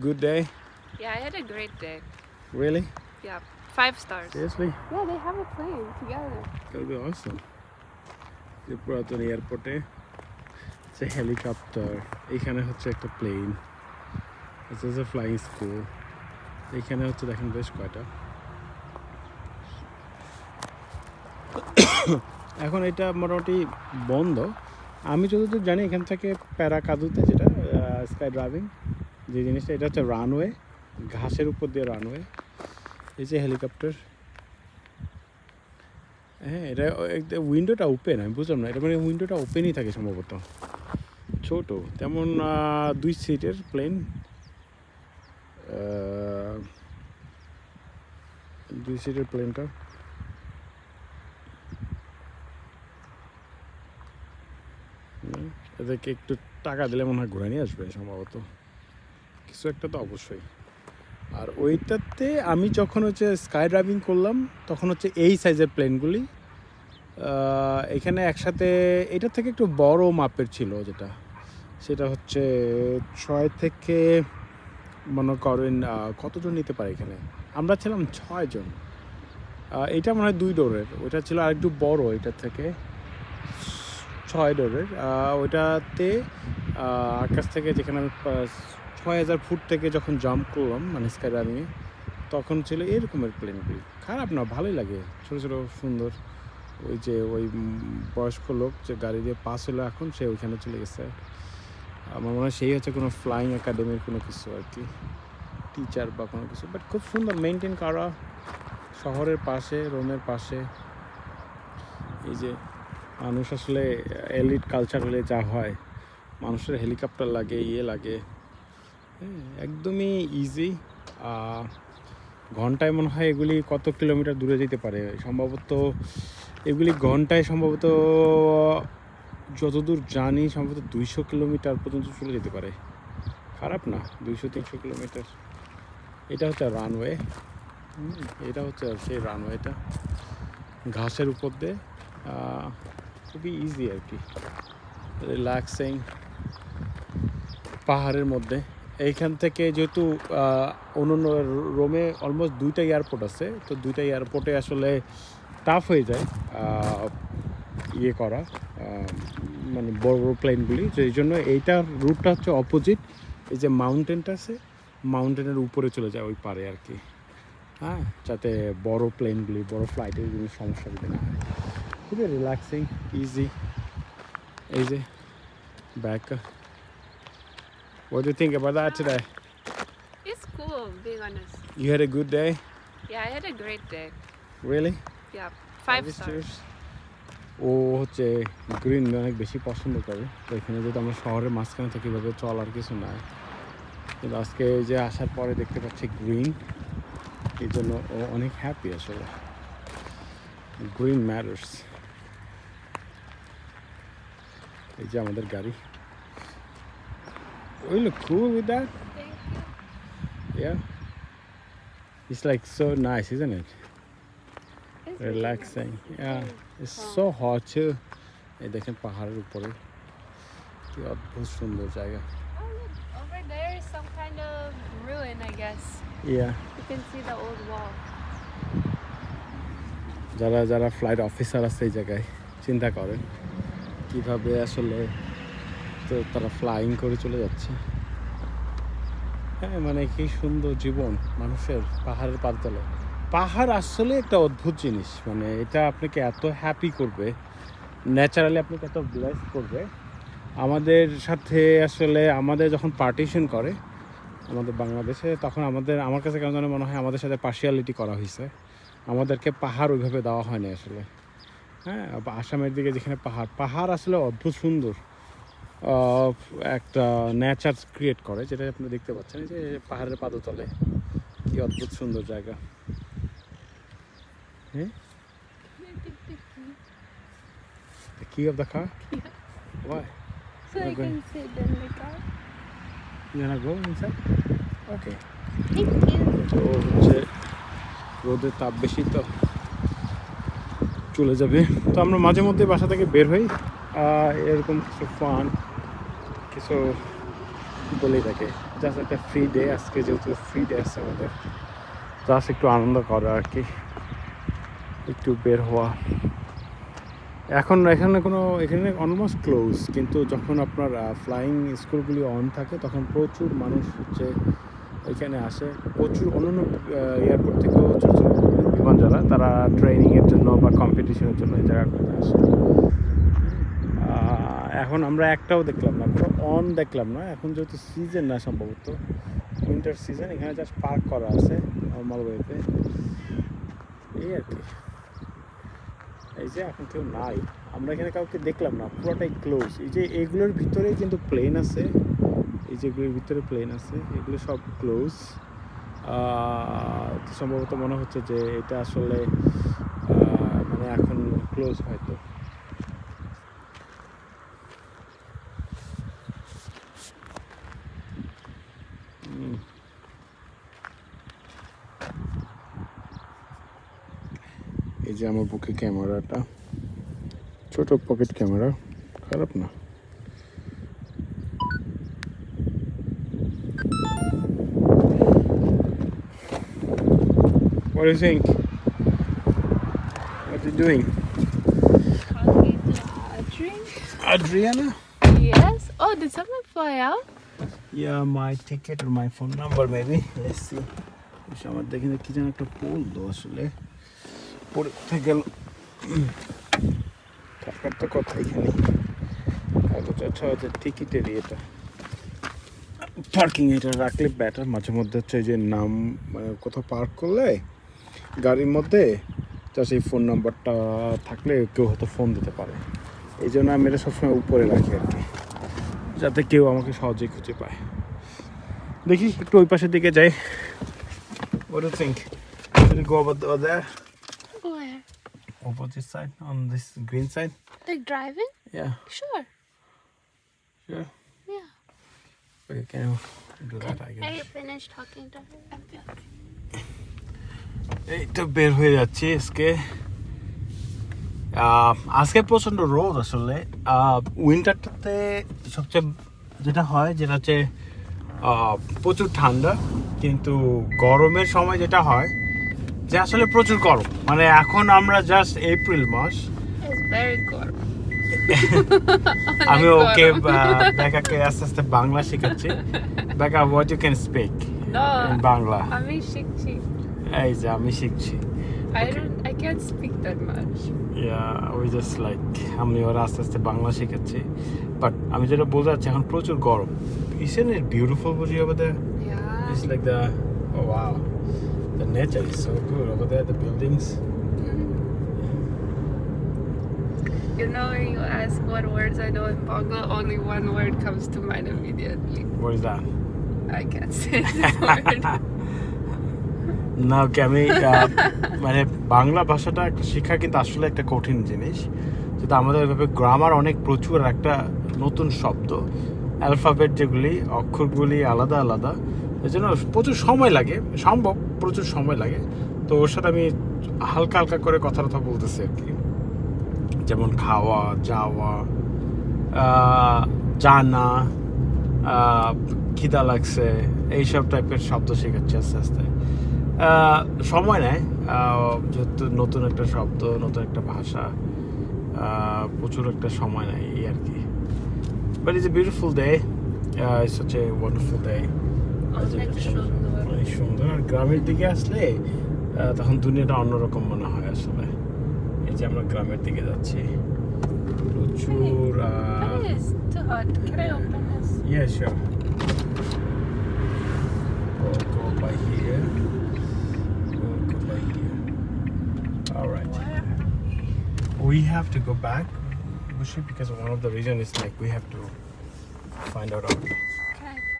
Good day? Yeah, I had a great day. Really? Yeah, 5 stars. Seriously? Yeah, they have a plane together. That'll be awesome. যে পুরাতন এয়ারপোর্টে হচ্ছে helicopter, এইখানে হচ্ছে একটা plane, হচ্ছে ফ্লাইং স্কুল, এইখানে হচ্ছে দেখেন বেশ কয়টা। এখন এটা মোটামুটি বন্ধ। আমি যতদূর জানি এখান থেকে প্যারাকাদুতে যেটা স্কাই ড্রাইভিং যে জিনিসটা, এটা হচ্ছে রানওয়ে, ঘাসের উপর দিয়ে রানওয়ে। এই যে হেলিকপ্টার, হ্যাঁ, এটা উইন্ডোটা ওপেন, আমি বুঝলাম না, এটা মানে উইন্ডোটা ওপেনই থাকে সম্ভবত, ছোট তেমন 2 সিটের প্লেন, 2 সিটের প্লেনটা। এদেরকে একটু টাকা দিলে মনে হয় ঘুরে নিয়ে আসবে সম্ভবত, কিছু একটা তো অবশ্যই। আর ওইটাতে আমি যখন হচ্ছে স্কাই ড্রাইভিং করলাম তখন হচ্ছে এই সাইজের প্লেনগুলি এখানে একসাথে, এটার থেকে একটু বড় মাপের ছিল, যেটা সেটা হচ্ছে 6 থেকে মনে করেন কতজন নিতে পারে এখানে। আমরা ছিলাম 6 জন। এটা মনে হয় 2 ডোরের, ওইটা ছিল আরেকটু বড়, এটার থেকে 6 ডোরের। ওইটাতে আকাশ থেকে যেখানে আমি 6000 ফুট থেকে যখন জাম্প করলাম মানে স্কাই ড্রাইভিংয়ে, তখন ছিল এরকমের প্লেনগুলি। খারাপ না, ভালোই লাগে, ছোটো ছোটো সুন্দর। ওই যে ওই বয়স্ক লোক যে গাড়ি দিয়ে পাস হলো এখন, সে ওইখানে চলে গেছে। আমার মনে হয় সেই হচ্ছে কোনো ফ্লাইং একাডেমির কোনো কিছু আর কি, টিচার বা কোনো কিছু। বাট খুব সুন্দর মেনটেন করা, শহরের পাশে, রোমের পাশে। এই যে মানুষ আসলে এলিট কালচার হলে যা হয়, মানুষের হেলিকপ্টার লাগে, ইয়ে লাগে, হ্যাঁ, একদমই ইজি। ঘন্টায় মনে হয় এগুলি কত কিলোমিটার দূরে যেতে পারে সম্ভবত, এগুলি ঘন্টায় সম্ভবত যতদূর জানি সম্ভবত 200 কিলোমিটার পর্যন্ত চলে যেতে পারে। খারাপ না, 200-300 কিলোমিটার। এটা হচ্ছে রানওয়ে, এটা হচ্ছে সেই রানওয়েটা ঘাসের উপর দিয়ে, খুবই ইজি আর কি, রিল্যাক্সিং, পাহাড়ের মধ্যে। এইখান থেকে যেহেতু অন্য রোমে অলমোস্ট 2টা এয়ারপোর্ট আছে, তো 2টা এয়ারপোর্টে আসলে টাফ হয়ে যায় ইয়ে করা, মানে বড় বড় প্লেনগুলি। তো এই জন্য এইটার রুটটা হচ্ছে অপোজিট, এই যে মাউন্টেনটা আছে, মাউন্টেনের উপরে চলে যায় ওই পারে আর কি, হ্যাঁ, যাতে বড় প্লেনগুলি, বড় ফ্লাইটের কোনো সমস্যা যদি না হয়। খুবই রিল্যাক্সিং, ইজি। এই যে back. What do you think about that today? It's cool, being honest. You had a good day? Yeah, I had a great day. Really? Yeah, 5 Five stars. ও হচ্ছে গ্রিন অনেক বেশি পছন্দ করে, তো এখানে যেহেতু আমরা শহরের মাঝখানে থাকি, এভাবে চলার কিছু নাই, কিন্তু আজকে যে আসার পরে দেখতে পাচ্ছি গ্রিন, এই জন্য ও অনেক হ্যাপি আসলে। Green matters. এই যে আমাদের গাড়ি। We look cool with that. Thank you. Yeah. It's like so nice, isn't it? It's Relaxing. really Yeah. nice. It's so hot too. এই দেখেন পাহাড়ের উপরে কি অদ্ভুত সুন্দর জায়গা। Oh, look, over there is some kind of ruin, I guess. Yeah. You can see the old wall. যারা যারা ফ্লাইট অফিসার আছে এই জায়গায়, চিন্তা করেন কীভাবে আসলে তো তারা ফ্লাইং করে চলে যাচ্ছে। হ্যাঁ, মানে কি সুন্দর জীবন মানুষের পাহাড়ের পাদতলে। পাহাড় আসলে একটা অদ্ভুত জিনিস, মানে এটা আপনাকে এত হ্যাপি করবে, ন্যাচারালি আপনাকে এত ব্লেস করবে। আমাদের সাথে আসলে আমাদের যখন পার্টিশন করে আমাদের বাংলাদেশে, তখন আমার কাছে কেমন যেন মনে হয় আমাদের সাথে পার্শিয়ালিটি করা হয়েছে, আমাদেরকে পাহাড় ওইভাবে দেওয়া হয়নি আসলে। হ্যাঁ, আসামের দিকে যেখানে পাহাড় আসলে অদ্ভুত সুন্দর একটা নেচার ক্রিয়েট করে, যেটা আপনি দেখতে পাচ্ছেন যে পাহাড়ের পাদতলে কি অদ্ভুত সুন্দর জায়গা। হ্যাঁ, the key of the car? Yeah. Why? So You're you going- can sit in the car. You wanna go inside? Okay. Thank you. তো হচ্ছে রোদের তাপ বেশি, তো চলে যাবে। তো আমরা মাঝে মধ্যে বাসা থেকে বের হই, এরকম কিছু ফান, কিছু বলেই থাকে জাস্ট একটা ফ্রি ডে, আজকে যেহেতু ফ্রি ডে আছে আমাদের, জাস্ট একটু আনন্দ করা আর কি, একটু বের হওয়া। এখন এখানে অলমোস্ট ক্লোজ, কিন্তু যখন আপনার ফ্লাইং স্কুলগুলি অন থাকে তখন প্রচুর মানুষ হচ্ছে এখানে আসে, প্রচুর অন্যান্য এয়ারপোর্ট থেকেও ছোটো ছোটো বিমান যারা তারা ট্রেনিংয়ের জন্য বা কম্পিটিশনের জন্য এই জায়গাগুলোতে আসে। এখন আমরা একটাও দেখলাম না, কোনো অন দেখলাম না, এখন যেহেতু সিজন না সম্ভবত উইন্টার সিজন, এখানে জাস্ট পার্ক করা আছে নর্মাল ওয়েতে, এই আর কি। এই যে এখন কেউ নাই, আমরা এখানে কাউকে দেখলাম না, পুরোটাই ক্লোজ। এই যে এইগুলোর ভিতরেই কিন্তু প্লেন আছে, এই যেগুলোর ভিতরে প্লেন আছে এগুলো সব ক্লোজ। সম্ভবত মনে হচ্ছে যে এটা আসলে মানে এখন ক্লোজ হয়তো। এই যে আমার বুকে ক্যামেরাটা, ছোট পকেট ক্যামেরা, খারাপ না। What do you think? What are you doing? Talking to Adrian? Adriana? Yes. Oh, did someone fly out? Yeah, my ticket or my phone number maybe. Let's see. আমার দেখে কি যেন একটা পোল তো আসলে পড়ে কোথায় গেল, থাকার তো কথা এখানে। অথচ আচ্ছা হচ্ছে টিকিটের ইয়েটা, পার্কিং এটা রাখলে বেটার। মাঝে মধ্যে হচ্ছে যে নাম মানে কোথাও পার্ক করলে গাড়ির মধ্যে জাস্ট এই ফোন নাম্বারটা থাকলে কেউ হয়তো ফোন দিতে পারে, এই জন্য আমি এটা সবসময় উপরে রাখি আর কি, যাতে কেউ আমাকে সহজেই খুঁজে পায়। দেখি একটু ওই পাশের দিকে যাই। What do you think? Should we go over there? Where? Over this side, on this green side? Like driving? Yeah. Sure. Sure. Yeah. Okay, can you do that? I Are guess. you finished talking to her? I'm okay. এই তো বের হয়ে যাচ্ছি আজকে। আজকে প্রচণ্ড রোদ আসলে। উইন্টারটাতে সবচেয়ে যেটা হয় যেটা হচ্ছে প্রচুর ঠান্ডা, কিন্তু গরমের সময় যেটা হয় যে আসলে প্রচুর গরম। মানে এখন আমরা জাস্ট এপ্রিল মাস, It's very good. আমি ওকে বেকাকে আস্তে আস্তে বাংলা শেখাচ্ছি। বেকা, what you can speak No. In Bangla? আমি শিখছি। এই যে আমি শিখছি। I can't speak that much. ওই জাস্ট লাইক আমি ওরা আস্তে আস্তে বাংলা শেখাচ্ছি। বাট আমি যেটা বলতে চাচ্ছি এখন প্রচুর গরম। Isn't it beautiful over there? Yeah. It's like oh wow, the nature is so good over there, the buildings. You know, when you ask what words I know in Bangla, only one word comes to mind immediately. What is that? I can't say this word. না ওকে আমি মানে বাংলা ভাষাটা একটা শেখা কিন্তু আসলে একটা কঠিন জিনিস, যেটা আমাদের ওইভাবে গ্রামার অনেক প্রচুর, একটা নতুন শব্দ অ্যালফাবেট যেগুলি অক্ষরগুলি আলাদা আলাদা, এই জন্য প্রচুর সময় লাগে, সম্ভব প্রচুর সময় লাগে। তো ওর সাথে আমি হালকা হালকা করে কথা বলতেছি আর কি, যেমন খাওয়া, যাওয়া, জানা, খিদা লাগছে, এইসব টাইপের শব্দ শেখাচ্ছি আস্তে আস্তে। সময় নেয়, যেহেতু নতুন একটা শব্দ, নতুন একটা ভাষা, প্রচুর একটা সময় নেয় এই আর কি। But it's a beautiful day, it's such a wonderful day. অনেক সুন্দর। আর গ্রামের দিকে আসলে তখন দুনিয়াটা অন্যরকম মনে হয় আসলে। এই যে আমরা গ্রামের দিকে যাচ্ছি, প্রচুর It's too hot. Can I open this? Yeah, sure. We'll go by here. We'll go by here. All right. Where? We have to go back, Bushi, because one of the reason is like we have to find out our